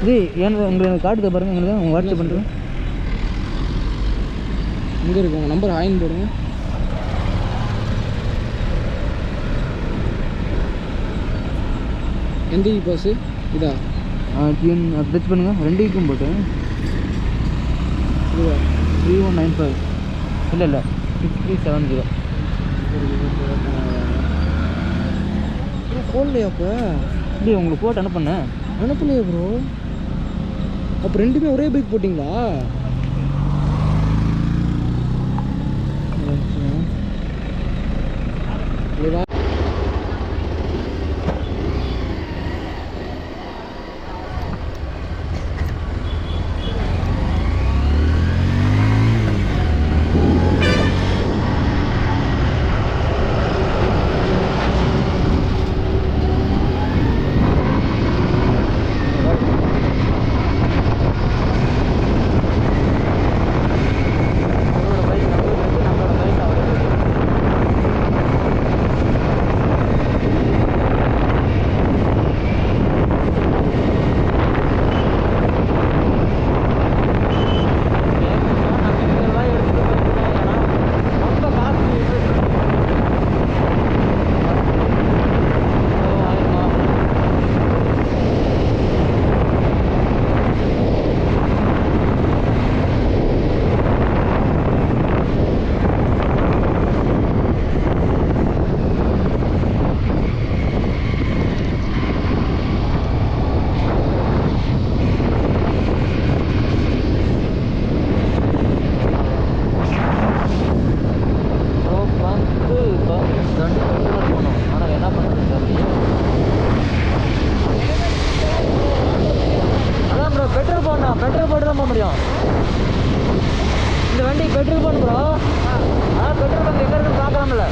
இது ஏன்னா உங்களுக்கு காட்டுக்கு பாருங்கள், எங்களுக்கு உங்கள் வாட்ஸ்அப் பண்ணுறேன். இங்கே இருக்கு உங்கள் நம்பர் ஆயின் போடுங்க. எந்த பாஸு இதா? டிஎன் டச் பண்ணுங்கள். 2 வீக்கும் போட்டு இதுவா 3195 இல்லை 6370. ஃபோன்லையா அப்போ? இல்லையே உங்களுக்கு ஃபோட்டோ அனுப்புண்ணேன். அனுப்பலையா ப்ரோ? அப்போ 2மே ஒரே பைக் போட்டிங்களா? பெட்ரோல் போட்டு தான் போக முடியும். இந்த வண்டி பெட்ரோல் போடணும் ப்ரோ. பெட்ரோல் பங்க் எங்கே இருக்குன்னு பார்க்கலாம்ல.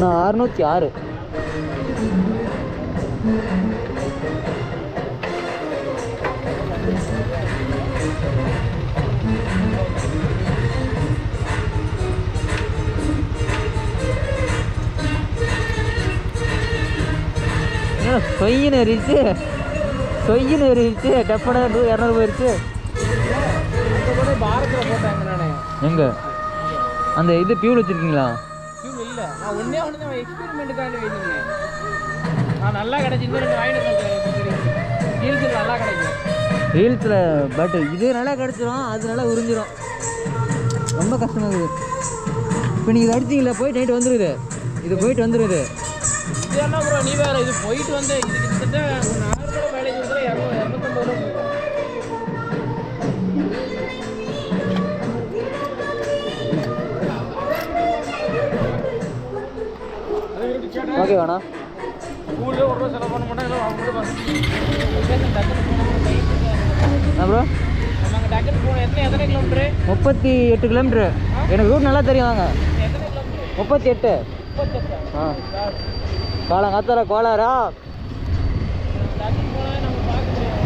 நான் 606. சொயின்னு எரிச்சு டப்பனை 200 போயிடுச்சு. பாரத்தில் போட்டாங்க. நானே எங்க அந்த இது பியூல் வச்சுருக்கீங்களா? பியூல் இல்லை, நான் ஒன்றே தான் எக்ஸ்பெரிமெண்ட்டுக்காண்டி வைக்கிறேன். நான் நல்லா கிடச்சி இந்த 2 வாங்கிட்டு ரீல்ஸில் நல்லா கிடைக்கும். ரீல்ஸில் பட் இது நல்லா கிடச்சிரும், அது நல்லா உறிஞ்சிடும். ரொம்ப கஷ்டமாக இருக்குது. இப்போ நீங்கள் அடிச்சிங்களா போயிட்டு நைட்டு வந்துடுது. இது போயிட்டு வந்துடுது. இது என்ன ப்ரோ நீ வேறு இது போயிட்டு வந்து இது கிட்டத்தட்ட 1000 ரூபா வேலைக்கு வந்து 250 ரூபா. அது ஓகேவாண்ணா? ஸ்கூல்ல ஒரு ரூபா செலவு பண்ண மாட்டாங்க, அவங்க அப்புறம் நாங்கள் டக்குன்னு போனோம். எத்தனை கிலோமீட்டரு? 38 கிலோமீட்ரு. எனக்கு ரூட் நல்லா தெரியும். வாங்க. எத்தனை கிலோமீட்டரு? 38. 38. ஆ, காலங்காத்தால கோளாரா? டக்குன்னு போனால் நம்ம பார்க்க முடியாது.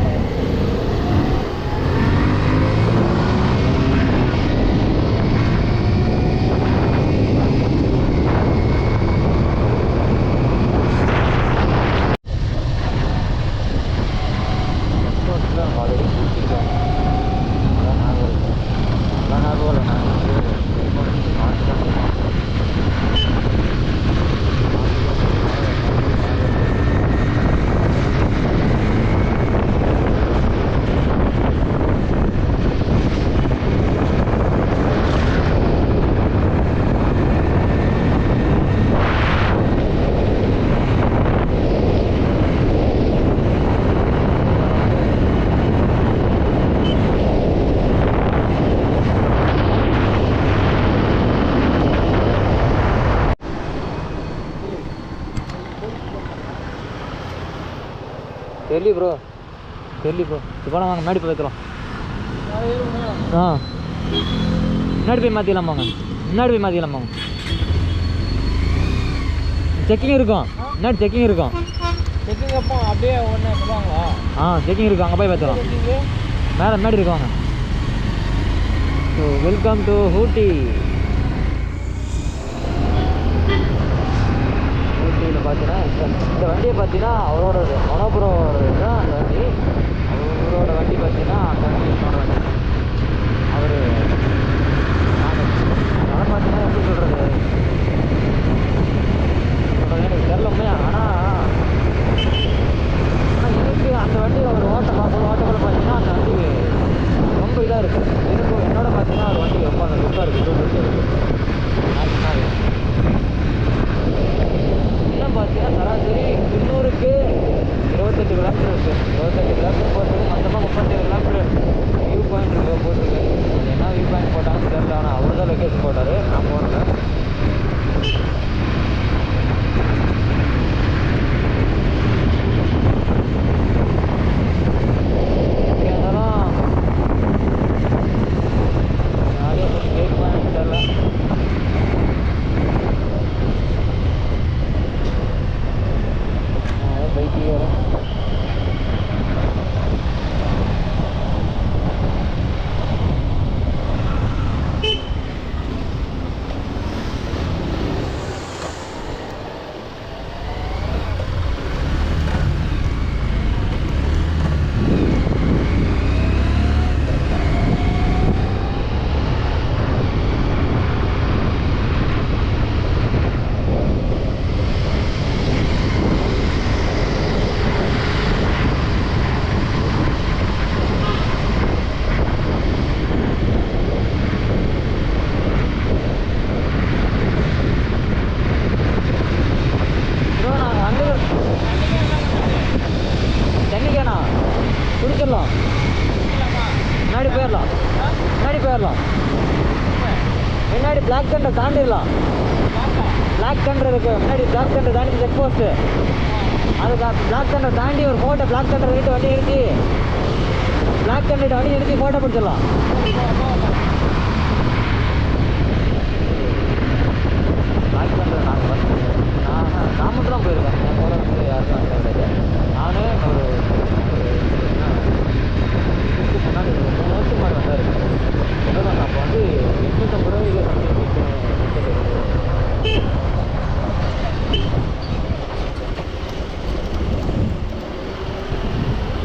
தெரியல ப்ரோ, தெரியல ப்ரோ. இப்போ வாங்க முன்னாடி போய் வைக்கலாம். ஆ, முன்னாடி போய் மாற்றிக்கலாம் வாங்க. முன்னாடி போய் மாற்றிக்கலாம் வாங்க. செக்கிங் இருக்கும், முன்னாடி செக்கிங் இருக்கும். செக்கிங் அப்போ அப்படியே ஒன்று சொல்லுவாங்களா? ஆ, செக்கிங் இருக்கும். அங்கே போய் வைக்கலாம். மேலே முன்னாடி இருக்குவாங்க. ஸோ வெல்கம் டு ஊட்டி. ஊட்டியில் பார்த்தீங்கன்னா இந்த வண்டியை பார்த்தீங்கன்னா அவரோட மனோபுரோட தான் அந்த வண்டி. அவரோட வண்டி பார்த்தீங்கன்னா அந்த வண்டி என்னோட வண்டி. அவர் அதெல்லாம் பார்த்தீங்கன்னா எப்படி சொல்கிறது எனக்கு தெரியலமே. ஆனால் எனக்கு அந்த வண்டி அவர் ஓட்டக்குள்ள பார்த்தீங்கன்னா அந்த வண்டி ரொம்ப இதாக இருக்குது. எனக்கு என்னோட பார்த்தீங்கன்னா ஒரு வண்டி ரொம்ப அந்த லுக்காக இருக்குது. இன்னும் பார்த்தீங்கன்னா சராசரி 200க்கு 28 கிலோமீட்டர் இருக்குது. 28 கிலோமீட்டர் போகிறது மொத்தமாக 37 கிலோமீட்டர் வியூ பாயிண்ட் இருக்குது போட்டிருக்கு. என்ன வியூ பாயிண்ட் போட்டாலும் தெரியல. ஆனால் அவர் தான் லொக்கேஷன் போட்டார், நான் போனேங்க. குடிச்சிடலாம், முன்னாடி போயிடலாம். முன்னாடி போயிடலாம். முன்னாடி பிளாக் தண்டர் தாண்டிடலாம். பிளாக் தண்டர் இருக்கு முன்னாடி. பிளாக் தண்டர் தாண்டி செக் போஸ்ட்டு. அதுக்கு பிளாக் தண்டர் தாண்டி ஒரு ஃபோட்டோ, பிளாக் தண்டர் கிட்ட வண்டி நிறுத்தி, பிளாக் தண்டர் வண்டி நிறுத்தி ஃபோட்டோ பிடிச்சிடலாம். பிளாக் தண்டர் நான் மட்டும் தான் போயிருக்கேன். என் கூட வந்து யாருக்கும் அந்த கிடையாது. நானே ஒரு முன்னாடி 3 வருஷம் மாதிரி வந்தார். அதான் அப்போ வந்து 850 ரூபாய்க்கு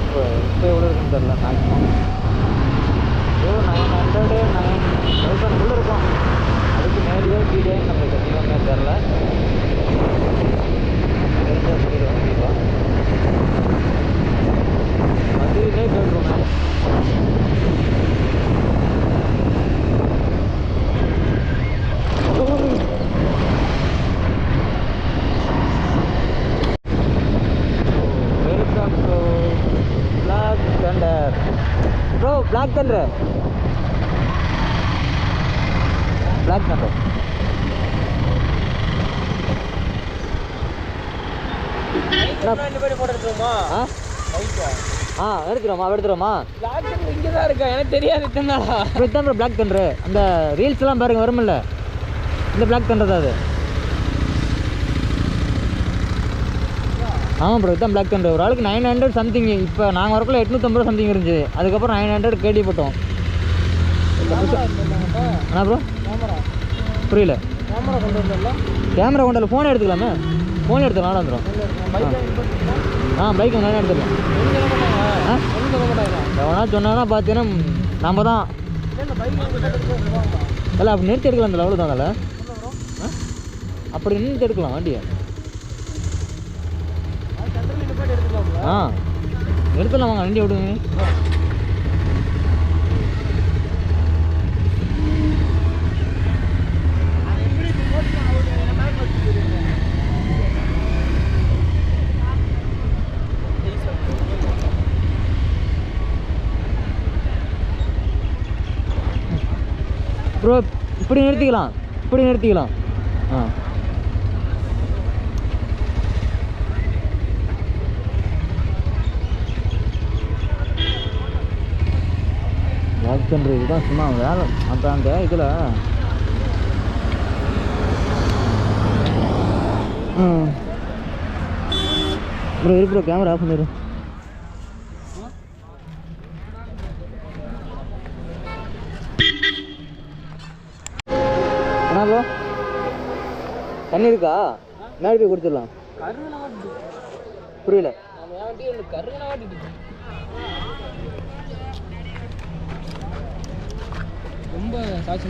இப்போ எவ்வளோ இருக்குன்னு தெரில. மேக்ஸிமம் 900 9,000 இருக்கும். அதுக்கு மேலேயோ கீழே நம்மளுக்கு அதிகமே தெரில. தெரிஞ்சால் சொல்லிடுவோம் கண்டிப்பாக. மதுரையிலே கேட்குறோம். Welcome to Black Thunder bro. Black Thunder, Black Thunder. போட்டு எடுத்துருமா ஆ எடுத்துருவோமா பிளாக் தண்டர் இங்கே தான் இருக்கா, எனக்கு தெரியாது இத்தனை நாளா. இதுதான் ப்ரோ பிளாக் தண்டர். அந்த ரீல்ஸ்லாம் பாருங்க வருமில்ல, இந்த பிளாக் தண்டர் தான் அது. ஆமாம் ப்ரோ, இதுதான் பிளாக் தண்டர். ஒரு ஆளுக்கு 900 சம்திங். இப்போ நாங்கள் வரக்குள்ள 850 சம்திங் இருந்துச்சு. அதுக்கப்புறம் 900 கேள்விப்பட்டோம். அண்ணா ப்ரோ புரியல. கேமரா கொண்டு வரல, கேமரா கொண்டு வரல, ஃபோன் எடுத்துக்கலாமே. ஃபோன் எடுத்துக்கலாம், நல்லா வந்துடும். பைக் நானே எடுத்துக்கலாம். எவனா சொன்னா பார்த்தீங்கன்னா நம்ம தான் இல்லை அப்படி நிறுத்தி எடுக்கலாம். இந்த அவ்வளோதான். அதில் அப்படி நிறுத்தி எடுக்கலாம் வண்டியை. எடுத்துடலாம், வாங்க வண்டி விடுங்க. ப்ரோ இப்படி நிறுத்திக்கலாம், பிளாக் தண்டர் இதுதான் சும்மா வேலை. அப்புறம் அந்த இதில் ப்ரோ ப்ரோ கேமரா ஆஃப் பண்ணிடு. என்ன ப்ரோ தண்ணி இருக்கா? மேலே போய் குடிச்சிடலாம். புரியல. ரொம்ப சாட்சி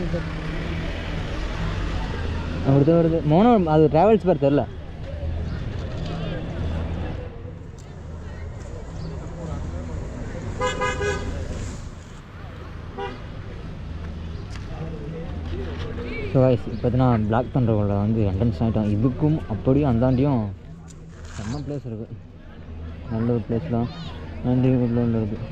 அப்படி வருது மௌனம். அது ட்ராவல்ஸ் பேர் தெரில. ஸோ வாய்ஸ் பார்த்தீங்கன்னா பிளாக் தண்டர்குள்ள வந்து என்ட்ரன்ஸ் ஆகிட்டோம். இதுக்கும் அப்படியும் அந்தாண்டியும் செம்ம பிளேஸ் இருக்குது. நல்ல ஒரு பிளேஸ் தான். நன்றி உள்ள இருக்குது.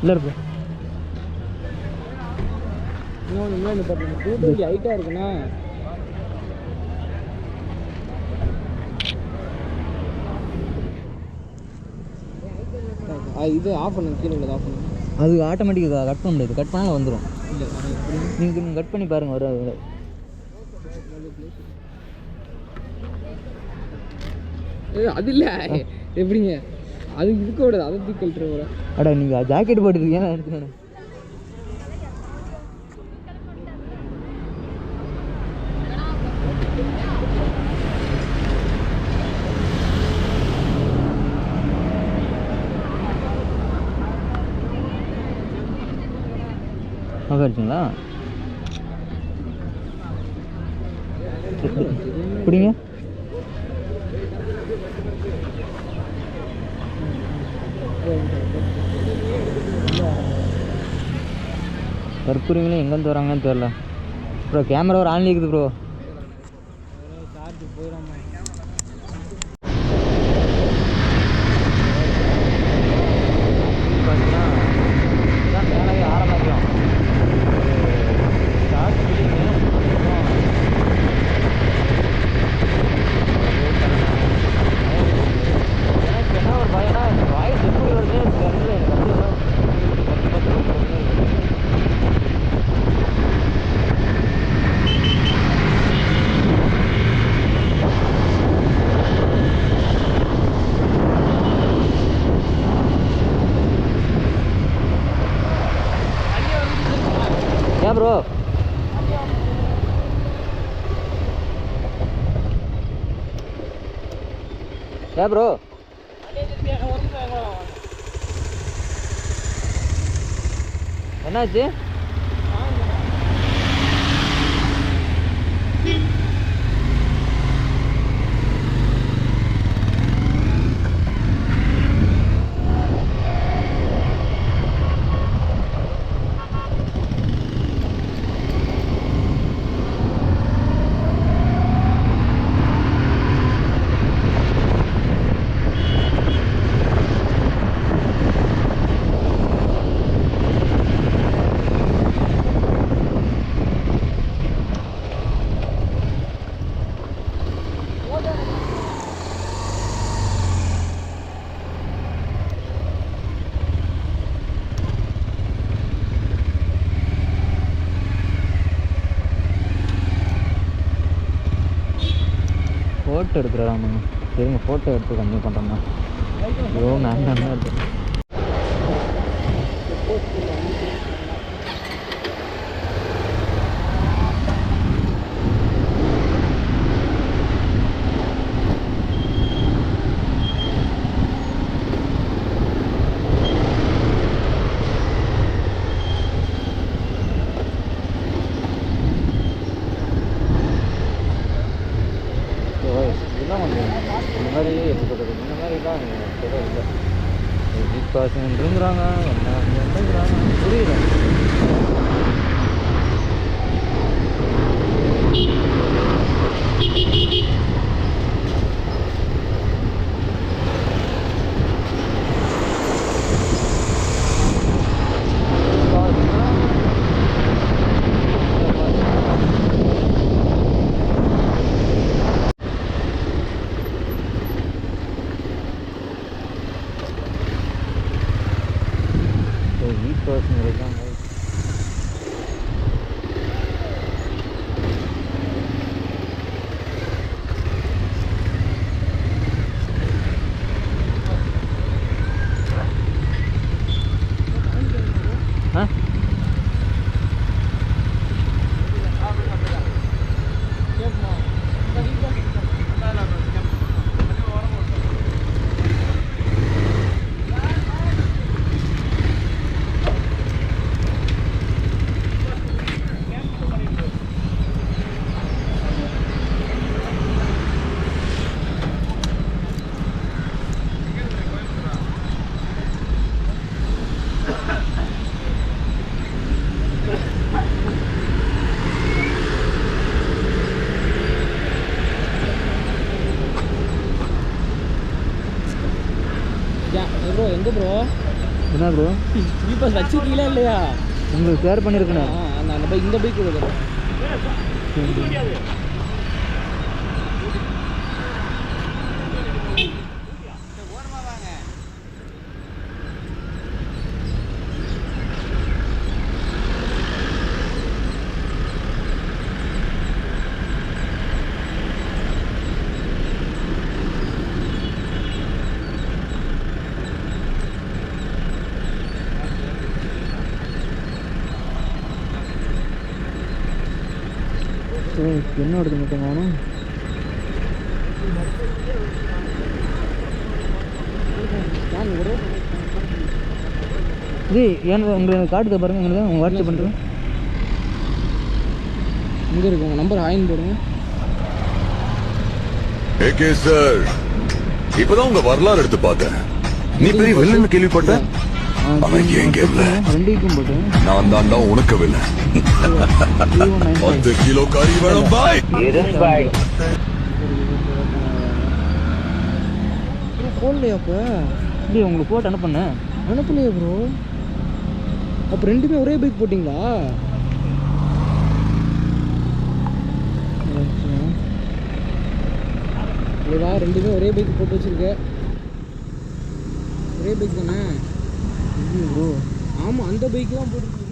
இல்லை இருக்கு ஹைட்டாக இருக்குண்ணா. இது ஆஃப் பண்ணுங்க, கீழே உள்ளது ஆஃப் பண்ணுங்க. அது ஆட்டோமேட்டிக்காக கட் பண்ண முடியாது. கட் பண்ணால் வந்துடும். இல்லை நீங்கள் கட் பண்ணி பாருங்கள். வர அது இல்லை எப்படிங்க அது இருக்க விடாது. அதை தூக்கி கழட்டுற கூட. அடா நீங்கள் ஜாக்கெட் போட்டுருக்கீங்க எடுத்துக்கணும். ஆகிடுச்சிங்களா? பிடிங்க. கற்பூரிங்களும் எங்கேருந்து வராங்கன்னு தெரில ப்ரோ. கேமரா ஒரு ஆன்லைன் இருக்குது ப்ரோ. சார்ஜ் போயிடாம ப்ரோ. ப்ரோ என்னாச்சு? ஃபோட்டோ எடுக்கிறாங்க. சரிங்க, ஃபோட்டோ எடுத்து கம்மி பண்ணுறோம்ண்ணா. ஐயோ நான் தான் எடுத்து இதெல்லாம் கொஞ்சம் இந்த மாதிரி எப்படி சொல்கிறது, இந்த மாதிரிலாம் இல்லை. பிக் பாஸ்ங்கிறாங்க, என்னங்கிறாங்க புரியல. ப்ரோ எங்கே ப்ரோ? என்ன ப்ரோ இப்போ வச்சுருக்கீங்களா இல்லையா? உங்களுக்கு ஷேர் பண்ணியிருக்கேன். அந்த பைக், இந்த பைக் கொடுக்குறேன். என்ன எடுத்து மட்டும் காணும். இது ஏன் உங்களுக்கு காட்டுக்க பாருங்க. எங்களுக்கு உங்கள் வாட்ஸ்அப் பண்ணுறேன். இங்கே இருக்கு உங்கள் நம்பர் ஆயின் போடுங்க. ஏகே சார், இப்பதான் உங்க வரலாறு எடுத்து பார்த்தேன். நீ பெரிய வில்லன்னு கேள்விப்பட்டேன். அவன் என் கேம்ல 2 வீக்கும் போட்டேன். நான் தாண்டா உனக்கு வில்லன். 10 கிலோ கறி வேணும் பாய். போடலையா? அப்போ இப்படி உங்களுக்கு போட்டு அனுப்புனேன். அனுப்பலையா ப்ரோ? அப்போ ரெண்டுமே ஒரே பைக் போட்டிங்களா? இல்லைடா, ரெண்டுமே ஒரே பைக் போட்டு வச்சுருக்க. ஒரே பைக் தானே? ப்ரோ ஆமாம், அந்த பைக் தான் போட்டு